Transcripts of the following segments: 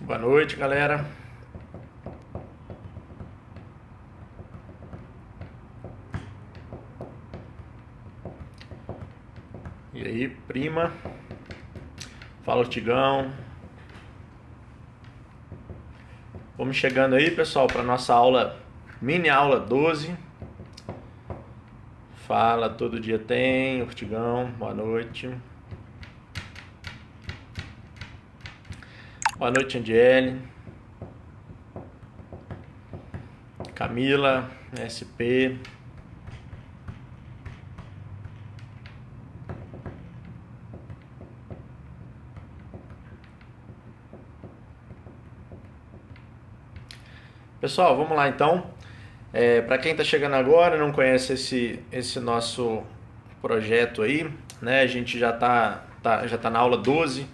Boa noite, galera. E aí, prima? Fala, Tigão. Vamos chegando aí, pessoal, para nossa aula, mini aula 12. Fala, todo dia tem, Ortigão. Boa noite. Boa noite, Andiele. Camila, SP. Pessoal, vamos lá então. Para quem está chegando agora, não conhece esse nosso projeto aí, né? A gente já tá na aula 12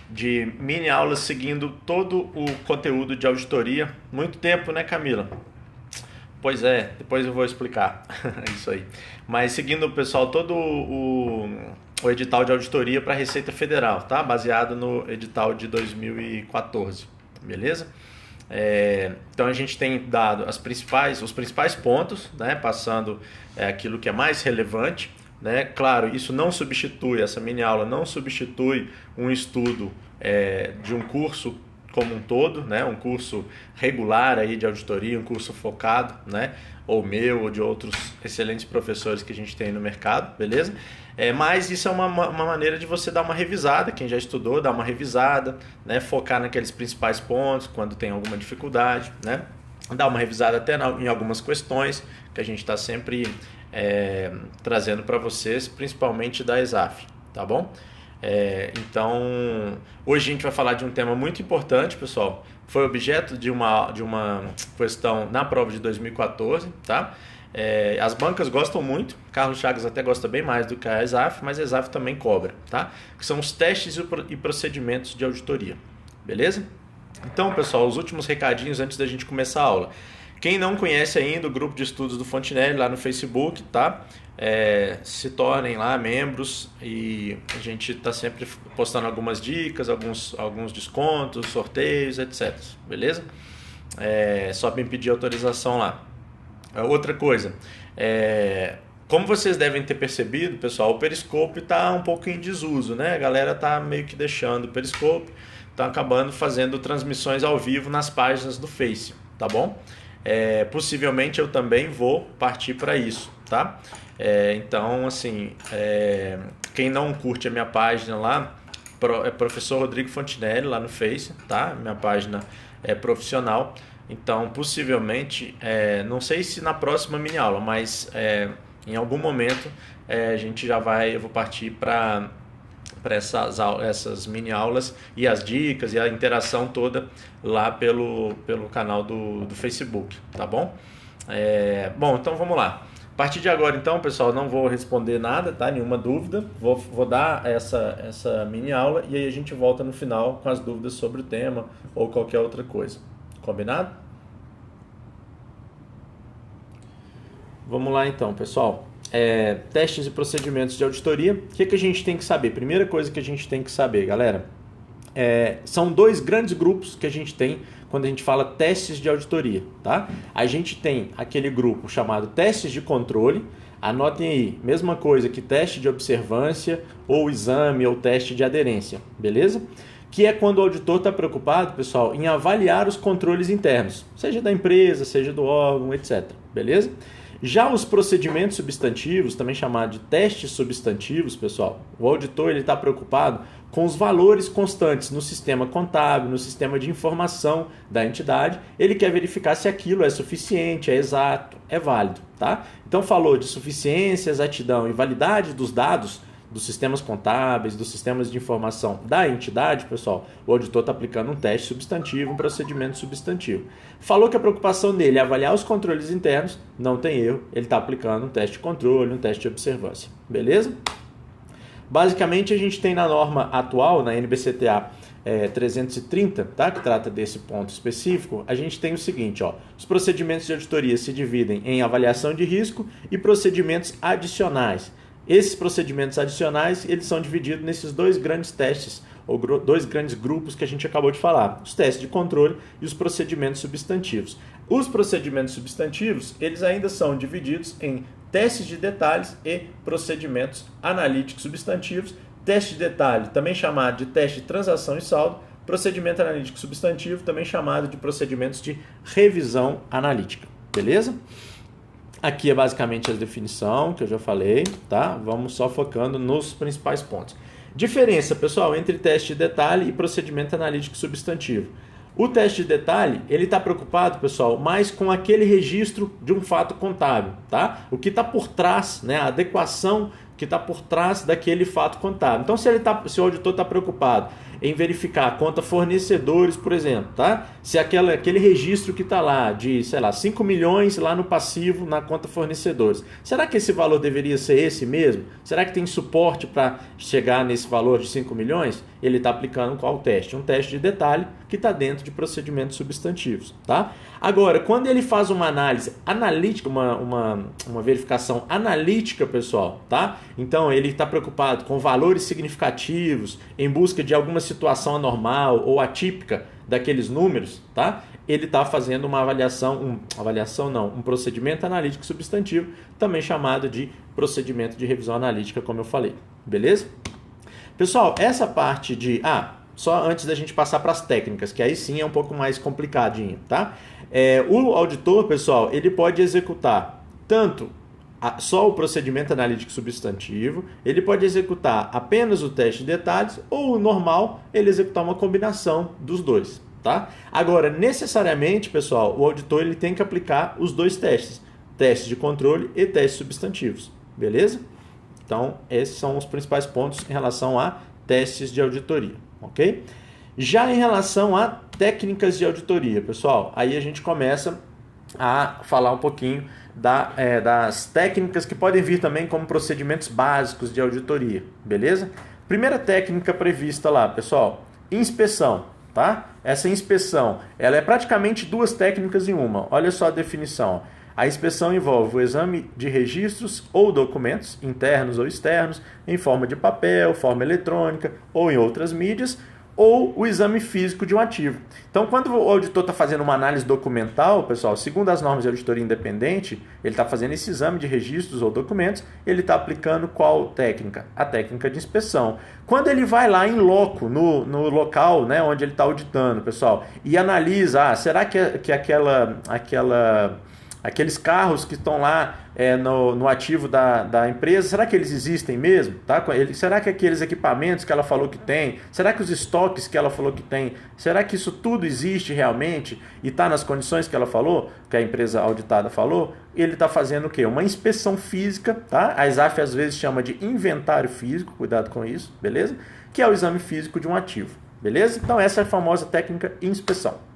de mini aulas seguindo todo o conteúdo de auditoria. Muito tempo, né, Camila? Pois é, depois eu vou explicar isso aí. Mas seguindo, pessoal, todo o edital de auditoria para a Receita Federal, tá? Baseado no edital de 2014, beleza? Então a gente tem dado os principais pontos, né? Passando aquilo que é mais relevante, né? Claro, isso não substitui, essa mini aula não substitui um estudo de um curso como um todo, né? Um curso regular aí de auditoria, um curso focado, né? Ou meu, ou de outros excelentes professores que a gente tem no mercado, beleza? Mas isso é uma maneira de você dar uma revisada, quem já estudou, dar uma revisada, né? Focar naqueles principais pontos, quando tem alguma dificuldade, né? Dar uma revisada até em algumas questões que a gente está sempre trazendo para vocês, principalmente da ESAF, tá bom? Então, hoje a gente vai falar de um tema muito importante, pessoal. Foi objeto de uma questão na prova de 2014, tá? As bancas gostam muito, Carlos Chagas até gosta bem mais do que a ESAF, mas a ESAF também cobra, tá? Que são os testes e procedimentos de auditoria, beleza? Então, pessoal, os últimos recadinhos antes da gente começar a aula. Quem não conhece ainda o grupo de estudos do Fontenelle lá no Facebook, tá? Se tornem lá membros e a gente está sempre postando algumas dicas, alguns descontos, sorteios, etc. Beleza? Só me pedir autorização lá. Outra coisa, como vocês devem ter percebido, pessoal, o Periscope está um pouco em desuso, né? A galera está meio que deixando o Periscope, está acabando fazendo transmissões ao vivo nas páginas do Face, tá bom? Possivelmente eu também vou partir para isso, tá? Então, assim, quem não curte a minha página lá, é Professor Rodrigo Fontenelle lá no Face, tá? Minha página é profissional. Então, possivelmente, não sei se na próxima mini aula, mas em algum momento eu vou partir para essas mini aulas e as dicas e a interação toda lá pelo canal do Facebook, tá bom? Bom, então vamos lá. A partir de agora, então, pessoal, não vou responder nada, tá? Nenhuma dúvida. Vou dar essa mini aula e aí a gente volta no final com as dúvidas sobre o tema ou qualquer outra coisa. Combinado? Vamos lá, então, pessoal. Testes e procedimentos de auditoria. O que a gente tem que saber? Primeira coisa que a gente tem que saber, galera, são dois grandes grupos que a gente tem quando a gente fala testes de auditoria, tá? A gente tem aquele grupo chamado testes de controle, anotem aí, mesma coisa que teste de observância ou exame ou teste de aderência, beleza? Que é quando o auditor está preocupado, pessoal, em avaliar os controles internos, seja da empresa, seja do órgão, etc, beleza? Já os procedimentos substantivos, também chamados de testes substantivos, pessoal, o auditor está preocupado com os valores constantes no sistema contábil, no sistema de informação da entidade. Ele quer verificar se aquilo é suficiente, é exato, é válido, tá? Então falou de suficiência, exatidão e validade dos dados dos sistemas contábeis, dos sistemas de informação da entidade, pessoal, o auditor está aplicando um teste substantivo, um procedimento substantivo. Falou que a preocupação dele é avaliar os controles internos, não tem erro, ele está aplicando um teste de controle, um teste de observância, beleza? Basicamente, a gente tem na norma atual, na NBCTA 330, tá? Que trata desse ponto específico, a gente tem o seguinte, ó, os procedimentos de auditoria se dividem em avaliação de risco e procedimentos adicionais. Esses procedimentos adicionais, eles são divididos nesses dois grandes testes, ou dois grandes grupos que a gente acabou de falar, os testes de controle e os procedimentos substantivos. Os procedimentos substantivos, eles ainda são divididos em testes de detalhes e procedimentos analíticos substantivos. Teste de detalhe, também chamado de teste de transação e saldo, procedimento analítico substantivo, também chamado de procedimentos de revisão analítica, beleza? Aqui é basicamente a definição que eu já falei, tá? Vamos só focando nos principais pontos. Diferença, pessoal, entre teste de detalhe e procedimento analítico substantivo. O teste de detalhe, ele está preocupado, pessoal, mais com aquele registro de um fato contábil, tá? O que está por trás, né? A adequação que está por trás daquele fato contábil. Então, se o auditor está preocupado em verificar a conta fornecedores, por exemplo, tá? Se aquele registro que está lá de, sei lá, 5 milhões lá no passivo na conta fornecedores, será que esse valor deveria ser esse mesmo? Será que tem suporte para chegar nesse valor de 5 milhões? Ele está aplicando qual teste? Um teste de detalhe que está dentro de procedimentos substantivos, tá? Agora, quando ele faz uma análise analítica, uma verificação analítica, pessoal, tá? Então, ele está preocupado com valores significativos, em busca de alguma situação anormal ou atípica daqueles números, tá? Ele está fazendo uma um procedimento analítico substantivo, também chamado de procedimento de revisão analítica, como eu falei, beleza? Pessoal, essa parte de... só antes da gente passar para as técnicas, que aí sim é um pouco mais complicadinho, tá? O auditor, pessoal, ele pode executar tanto só o procedimento analítico substantivo, ele pode executar apenas o teste de detalhes ou o normal, ele executar uma combinação dos dois, tá? Agora, necessariamente, pessoal, o auditor ele tem que aplicar os dois testes, testes de controle e testes substantivos, beleza? Então, esses são os principais pontos em relação a testes de auditoria, ok? Já em relação a técnicas de auditoria, pessoal, aí a gente começa a falar um pouquinho das técnicas que podem vir também como procedimentos básicos de auditoria, beleza? Primeira técnica prevista lá, pessoal, inspeção, tá? Essa inspeção, ela é praticamente duas técnicas em uma. Olha só a definição. A inspeção envolve o exame de registros ou documentos, internos ou externos, em forma de papel, forma eletrônica ou em outras mídias, ou o exame físico de um ativo. Então, quando o auditor está fazendo uma análise documental, pessoal, segundo as normas de auditoria independente, ele está fazendo esse exame de registros ou documentos, ele está aplicando qual técnica? A técnica de inspeção. Quando ele vai lá em loco, no local, né, onde ele está auditando, pessoal, e analisa, será que aqueles carros que estão lá no ativo da empresa, será que eles existem mesmo? Tá? Será que aqueles equipamentos que ela falou que tem, será que os estoques que ela falou que tem, será que isso tudo existe realmente e está nas condições que ela falou, que a empresa auditada falou? Ele está fazendo o quê? Uma inspeção física, tá? A ESAF às vezes chama de inventário físico, cuidado com isso, beleza? Que é o exame físico de um ativo, beleza? Então essa é a famosa técnica inspeção.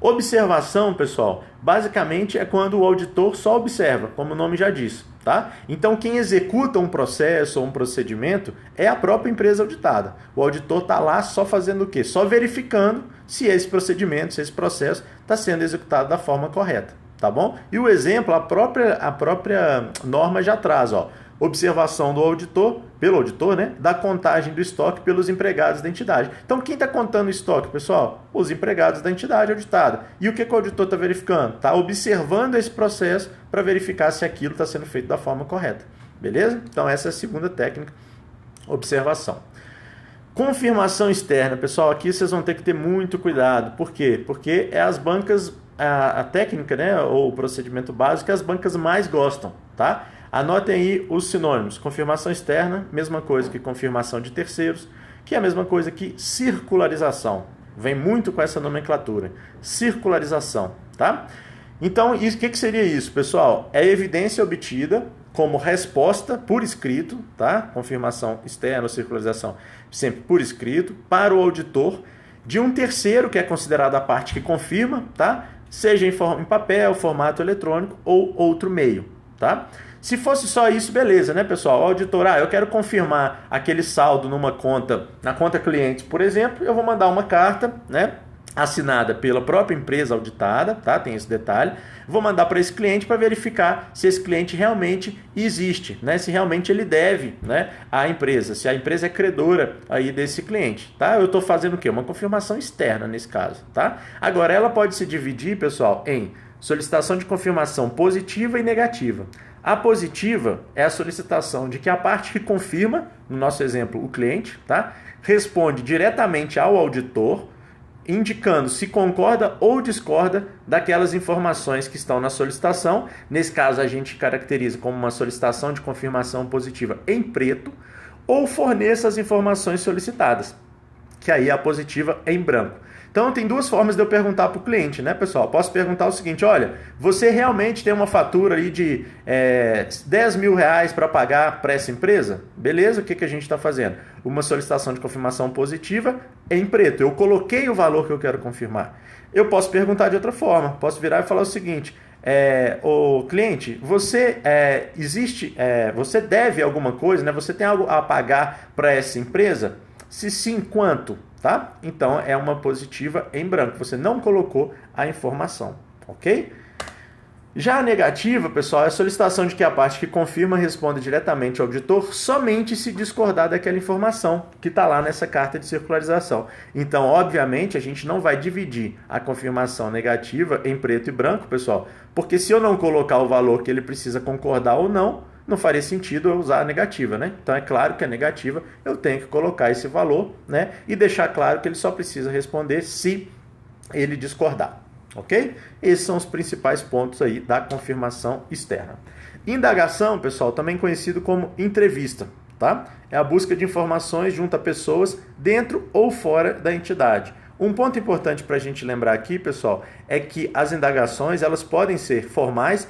Observação, pessoal, basicamente é quando o auditor só observa, como o nome já diz, tá? Então, quem executa um processo ou um procedimento é a própria empresa auditada. O auditor está lá só fazendo o quê? Só verificando se esse procedimento, se esse processo está sendo executado da forma correta, tá bom? E o exemplo, a própria norma já traz, ó. Observação do auditor, pelo auditor, né, da contagem do estoque pelos empregados da entidade. Então, quem está contando o estoque, pessoal? Os empregados da entidade auditada. E o que o auditor está verificando? Está observando esse processo para verificar se aquilo está sendo feito da forma correta. Beleza? Então, essa é a segunda técnica, observação. Confirmação externa, pessoal, aqui vocês vão ter que ter muito cuidado. Por quê? Porque é as bancas, a técnica, né, ou o procedimento básico que as bancas mais gostam, tá? Anotem aí os sinônimos. Confirmação externa, mesma coisa que confirmação de terceiros, que é a mesma coisa que circularização. Vem muito com essa nomenclatura. Circularização, tá? Então, o que seria isso, pessoal? É evidência obtida como resposta por escrito, tá? Confirmação externa ou circularização, sempre por escrito, para o auditor, de um terceiro, que é considerado a parte que confirma, tá? Seja em papel, formato eletrônico ou outro meio, tá? Se fosse só isso, beleza, né, pessoal? O auditor, eu quero confirmar aquele saldo na conta cliente, por exemplo, eu vou mandar uma carta, né, assinada pela própria empresa auditada, tá? Tem esse detalhe. Vou mandar para esse cliente para verificar se esse cliente realmente existe, né? Se realmente ele deve, né, à empresa, se a empresa é credora aí desse cliente, tá? Eu estou fazendo o quê? Uma confirmação externa nesse caso, tá? Agora, ela pode se dividir, pessoal, em solicitação de confirmação positiva e negativa. A positiva é a solicitação de que a parte que confirma, no nosso exemplo, o cliente, tá? Responde diretamente ao auditor, indicando se concorda ou discorda daquelas informações que estão na solicitação. Nesse caso, a gente caracteriza como uma solicitação de confirmação positiva em preto, ou forneça as informações solicitadas, que aí é a positiva em branco. Então, tem duas formas de eu perguntar para o cliente, né, pessoal? Posso perguntar o seguinte: olha, você realmente tem uma fatura aí de 10 mil reais para pagar para essa empresa? Beleza, o que a gente está fazendo? Uma solicitação de confirmação positiva em preto. Eu coloquei o valor que eu quero confirmar. Eu posso perguntar de outra forma. Posso virar e falar o seguinte: ô cliente, você você deve alguma coisa, né? Você tem algo a pagar para essa empresa? Se sim, quanto? Tá? Então, é uma positiva em branco. Você não colocou a informação, ok? Já a negativa, pessoal, é a solicitação de que a parte que confirma responda diretamente ao auditor somente se discordar daquela informação que está lá nessa carta de circularização. Então, obviamente, a gente não vai dividir a confirmação negativa em preto e branco, pessoal, porque se eu não colocar o valor que ele precisa concordar ou não, não faria sentido eu usar a negativa, né? Então é claro que a negativa eu tenho que colocar esse valor, né? E deixar claro que ele só precisa responder se ele discordar, ok? Esses são os principais pontos aí da confirmação externa. Indagação, pessoal, também conhecido como entrevista, tá? É a busca de informações junto a pessoas dentro ou fora da entidade. Um ponto importante para a gente lembrar aqui, pessoal, é que as indagações elas podem ser formais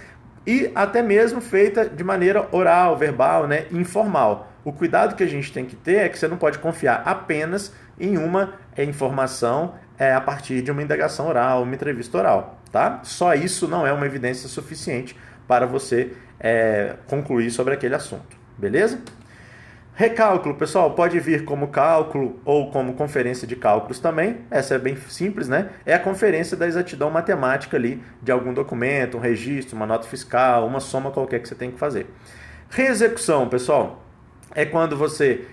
e até mesmo feita de maneira oral, verbal, né, informal. O cuidado que a gente tem que ter é que você não pode confiar apenas em uma informação a partir de uma indagação oral, uma entrevista oral, tá? Só isso não é uma evidência suficiente para você concluir sobre aquele assunto, beleza? Recálculo, pessoal, pode vir como cálculo ou como conferência de cálculos também. Essa é bem simples, né? É a conferência da exatidão matemática ali de algum documento, um registro, uma nota fiscal, uma soma qualquer que você tem que fazer. Reexecução, pessoal, é quando você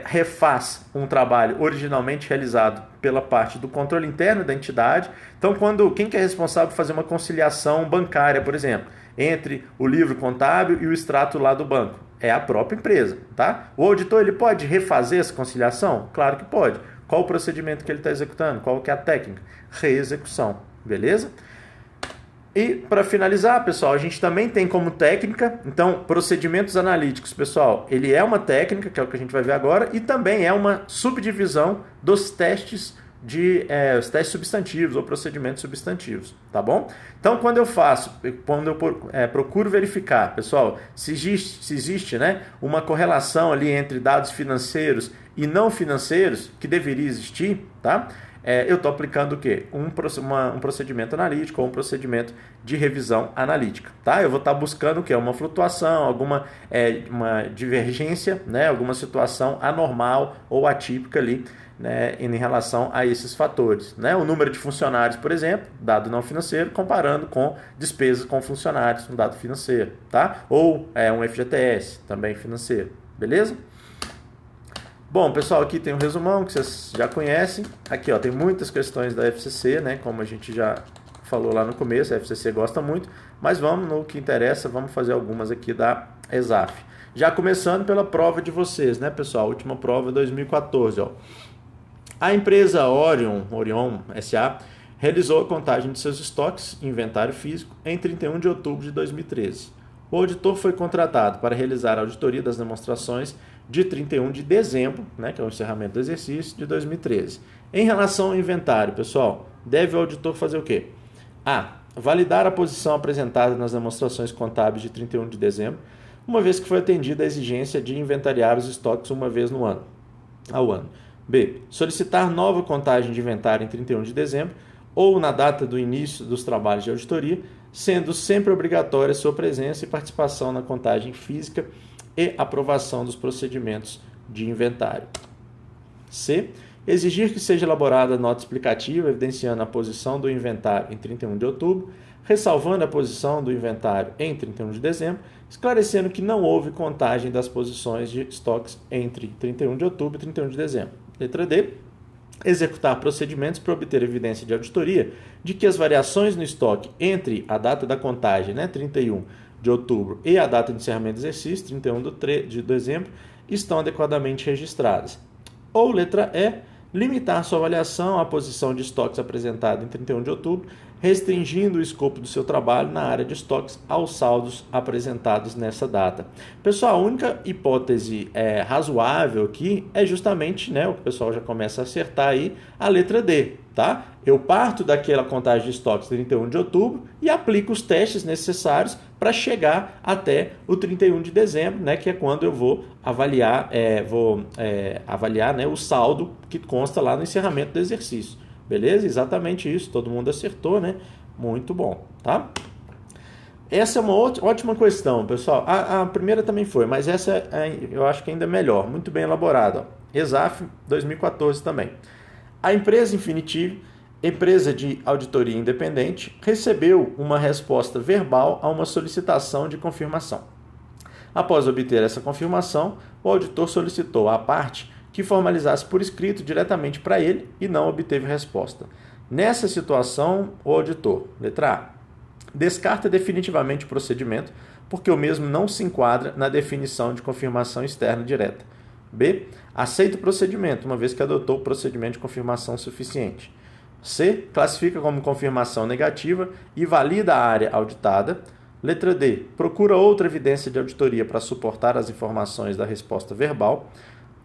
refaz um trabalho originalmente realizado pela parte do controle interno da entidade. Então, quem que é responsável por fazer uma conciliação bancária, por exemplo, entre o livro contábil e o extrato lá do banco? É a própria empresa, tá? O auditor ele pode refazer essa conciliação? Claro que pode. Qual o procedimento que ele está executando? Qual que é a técnica? Reexecução, beleza? E para finalizar, pessoal, a gente também tem como técnica, então, procedimentos analíticos, pessoal, ele é uma técnica, que é o que a gente vai ver agora, e também é uma subdivisão dos testes os testes substantivos ou procedimentos substantivos, tá bom? Então, quando eu procuro verificar, pessoal, se existe, né, uma correlação ali entre dados financeiros e não financeiros, que deveria existir, tá? Eu estou aplicando o quê? Um procedimento analítico ou um procedimento de revisão analítica, tá? Eu vou estar buscando o quê? Uma flutuação, alguma uma divergência, né? Alguma situação anormal ou atípica ali, né, em relação a esses fatores, né? O número de funcionários, por exemplo, dado não financeiro, comparando com despesas com funcionários, um dado financeiro, tá? Ou um FGTS, também financeiro, beleza? Bom, pessoal, aqui tem um resumão que vocês já conhecem. Aqui, ó, tem muitas questões da FCC, né? Como a gente já falou lá no começo, a FCC gosta muito, mas vamos no que interessa, vamos fazer algumas aqui da ESAF. Já começando pela prova de vocês, né, pessoal? A última prova 2014, ó. A empresa Orion S.A. realizou a contagem de seus estoques em inventário físico em 31 de outubro de 2013. O auditor foi contratado para realizar a auditoria das demonstrações de 31 de dezembro, né, que é o encerramento do exercício, de 2013. Em relação ao inventário, pessoal, deve o auditor fazer o quê? A. Validar a posição apresentada nas demonstrações contábeis de 31 de dezembro, uma vez que foi atendida a exigência de inventariar os estoques uma vez ao ano. B. Solicitar nova contagem de inventário em 31 de dezembro ou na data do início dos trabalhos de auditoria, sendo sempre obrigatória sua presença e participação na contagem física e aprovação dos procedimentos de inventário. C. exigir que seja elaborada nota explicativa evidenciando a posição do inventário em 31 de outubro, ressalvando a posição do inventário em 31 de dezembro, esclarecendo que não houve contagem das posições de estoques entre 31 de outubro e 31 de dezembro. Letra D. Executar procedimentos para obter evidência de auditoria de que as variações no estoque entre a data da contagem, 31 de outubro, e a data de encerramento do exercício, 31 de dezembro, estão adequadamente registradas. Ou letra E. Limitar sua avaliação à posição de estoques apresentada em 31 de outubro, restringindo o escopo do seu trabalho na área de estoques aos saldos apresentados nessa data. Pessoal, a única hipótese razoável aqui é justamente, o que o pessoal já começa a acertar aí, a letra D, tá? Eu parto daquela contagem de estoques 31 de outubro e aplico os testes necessários para chegar até o 31 de dezembro, que é quando eu vou avaliar, o saldo que consta lá no encerramento do exercício. Beleza? Exatamente isso. Todo mundo acertou, né? Muito bom, tá? Essa é uma ótima questão, pessoal. A primeira também foi, mas essa eu acho que ainda é melhor. Muito bem elaborada. ESAF 2014 também. A empresa Infinitive, empresa de auditoria independente, recebeu uma resposta verbal a uma solicitação de confirmação. Após obter essa confirmação, o auditor solicitou à parte que formalizasse por escrito diretamente para ele e não obteve resposta. Nessa situação, o auditor, letra A, descarta definitivamente o procedimento porque o mesmo não se enquadra na definição de confirmação externa direta. B, aceita o procedimento, uma vez que adotou o procedimento de confirmação suficiente. C, classifica como confirmação negativa e valida a área auditada. Letra D, procura outra evidência de auditoria para suportar as informações da resposta verbal.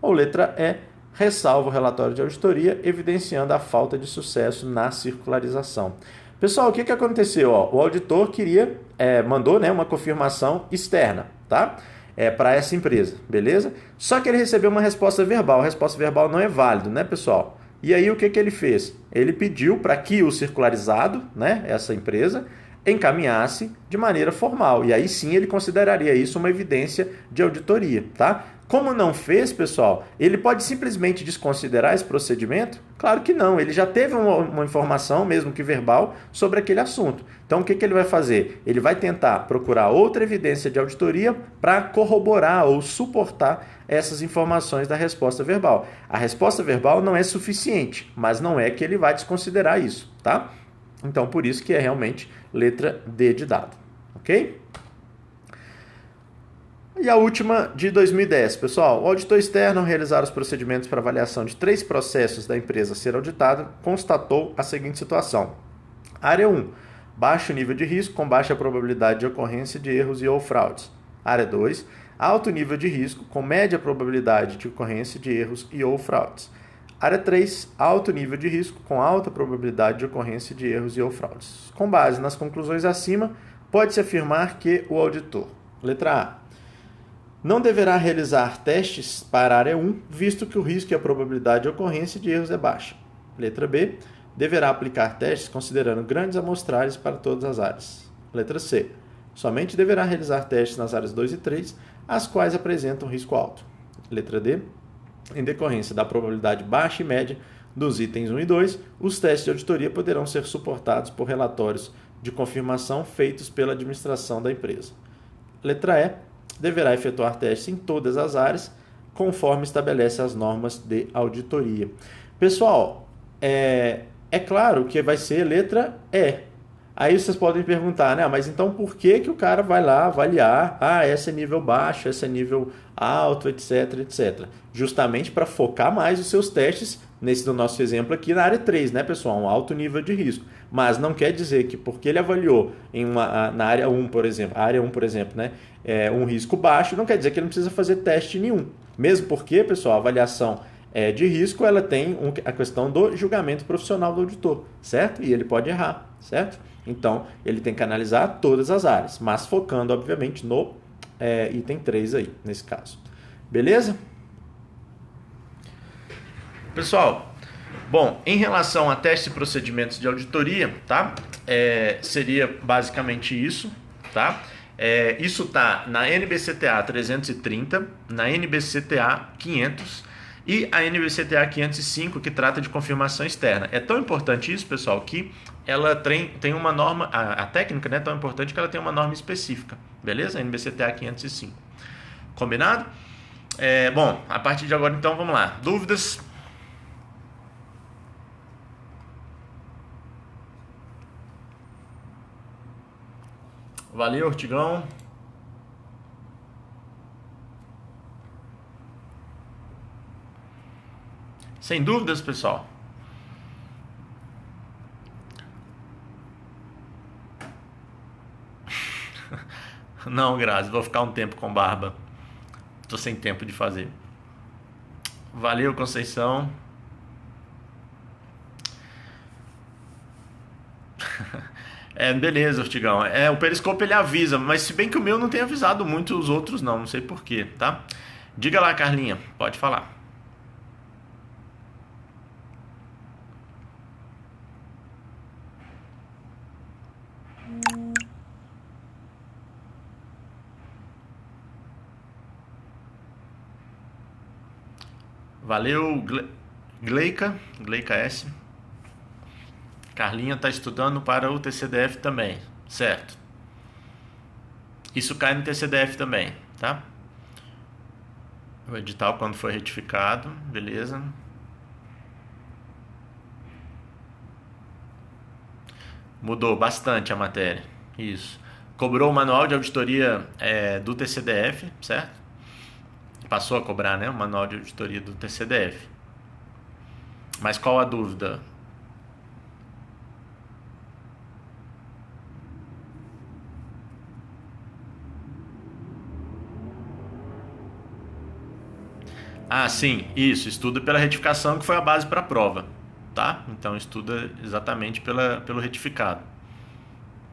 Ou letra E, ressalva o relatório de auditoria, evidenciando a falta de sucesso na circularização. Pessoal, o que aconteceu? O auditor mandou uma confirmação externa, tá? Para essa empresa, beleza? Só que ele recebeu uma resposta verbal. A resposta verbal não é válida, né, pessoal? E aí o que ele fez? Ele pediu para que o circularizado, essa empresa, encaminhasse de maneira formal. E aí sim ele consideraria isso uma evidência de auditoria, tá? Como não fez, pessoal, ele pode simplesmente desconsiderar esse procedimento? Claro que não, ele já teve uma informação, mesmo que verbal, sobre aquele assunto. Então, o que ele vai fazer? Ele vai tentar procurar outra evidência de auditoria para corroborar ou suportar essas informações da resposta verbal. A resposta verbal não é suficiente, mas não é que ele vai desconsiderar isso, tá? Então, por isso que é realmente letra D de dado, ok? E a última de 2010, pessoal. O auditor externo, ao realizar os procedimentos para avaliação de 3 processos da empresa a ser auditada, constatou a seguinte situação. Área 1, baixo nível de risco com baixa probabilidade de ocorrência de erros e ou fraudes. Área 2, alto nível de risco com média probabilidade de ocorrência de erros e ou fraudes. Área 3, alto nível de risco com alta probabilidade de ocorrência de erros e ou fraudes. Com base nas conclusões acima, pode-se afirmar que o auditor, letra A, não deverá realizar testes para a área 1, visto que o risco e a probabilidade de ocorrência de erros é baixa. Letra B, deverá aplicar testes considerando grandes amostragens para todas as áreas. Letra C, somente deverá realizar testes nas áreas 2 e 3, as quais apresentam risco alto. Letra D, em decorrência da probabilidade baixa e média dos itens 1 e 2, os testes de auditoria poderão ser suportados por relatórios de confirmação feitos pela administração da empresa. Letra E, deverá efetuar testes em todas as áreas, conforme estabelece as normas de auditoria. Pessoal, é claro que vai ser letra E. Aí vocês podem perguntar, mas então por que o cara vai lá avaliar? Esse é nível baixo, esse é nível alto, etc, etc. Justamente para focar mais os seus testes, nesse do nosso exemplo aqui, na área 3, né, pessoal? Um alto nível de risco. Mas não quer dizer que porque ele avaliou na área 1, por exemplo, um risco baixo, não quer dizer que ele não precisa fazer teste nenhum. Mesmo porque, pessoal, a avaliação de risco, ela tem a questão do julgamento profissional do auditor, certo? E ele pode errar, certo? Então, ele tem que analisar todas as áreas, mas focando, obviamente, no item 3 aí, nesse caso. Beleza? Pessoal, bom, em relação a testes e procedimentos de auditoria, tá? Seria basicamente isso, tá? Isso tá na NBCTA 330, na NBCTA 500 E a NBCTA 505, que trata de confirmação externa. É tão importante isso, pessoal, que ela tem uma norma, a técnica, né, é tão importante que ela tem uma norma específica, beleza? A NBCTA 505. Combinado? Bom, a partir de agora, então, vamos lá. Dúvidas? Valeu, Ortigão. Sem dúvidas, pessoal. Não, Grazi, vou ficar um tempo com barba. Tô sem tempo de fazer. Valeu, Conceição. Beleza, Ortigão. O Periscope ele avisa, mas se bem que o meu não tem avisado muito os outros não sei porquê, tá? Diga lá, Carlinha, pode falar. Valeu, Gleica S. Carlinha está estudando para o TCDF também, certo? Isso cai no TCDF também, tá? O edital quando foi retificado, beleza? Mudou bastante a matéria, isso. Cobrou o manual de auditoria do TCDF, certo? Passou a cobrar, né, o manual de auditoria do TCDF. Mas qual a dúvida? Ah, sim, isso. Estuda pela retificação que foi a base para a prova, tá? Então estuda exatamente pelo retificado.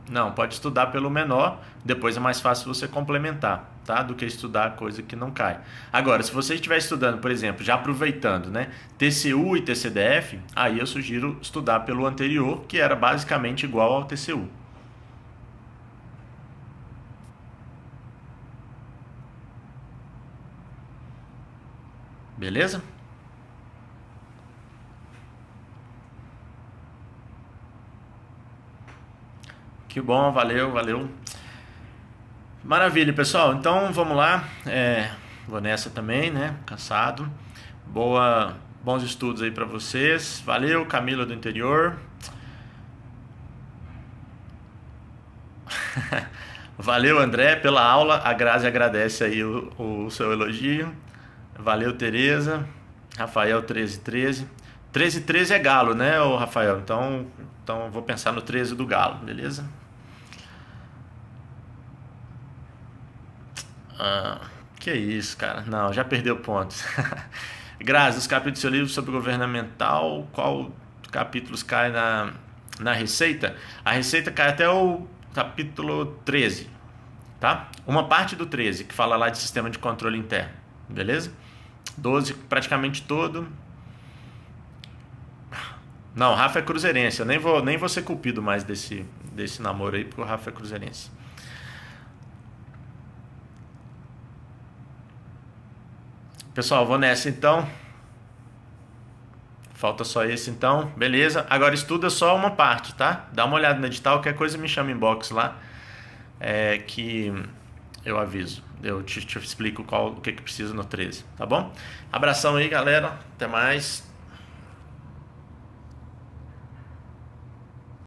Não, pode estudar pelo menor, depois é mais fácil você complementar, tá? Do que estudar coisa que não cai. Agora, se você estiver estudando, por exemplo, já aproveitando, né? TCU e TCDF, aí eu sugiro estudar pelo anterior, que era basicamente igual ao TCU. Beleza? Que bom, valeu, valeu. Maravilha, pessoal. Então vamos lá. Vou nessa também, né? Cansado. Bons estudos aí para vocês. Valeu, Camila do interior. Valeu, André, pela aula. A Grazi agradece aí o seu elogio. Valeu, Tereza. Rafael 1313. 1313 é galo, né, ô Rafael? Então eu vou pensar no 13 do galo, beleza? Que isso, cara. Não, já perdeu pontos. Grazi, os capítulos do seu livro sobre governamental, qual capítulos cai na receita? A receita cai até o capítulo 13, tá? Uma parte do 13, que fala lá de sistema de controle interno, beleza? 12 praticamente todo. Não, o Rafa é cruzeirense. Eu nem vou ser culpido mais desse namoro aí, porque o Rafa é cruzeirense. Pessoal, vou nessa então. Falta só esse então, beleza? Agora estuda só uma parte, tá? Dá uma olhada no edital, qualquer coisa me chama em inbox lá, que eu aviso. Eu te explico o que precisa no 13, tá bom? Abração aí, galera. Até mais.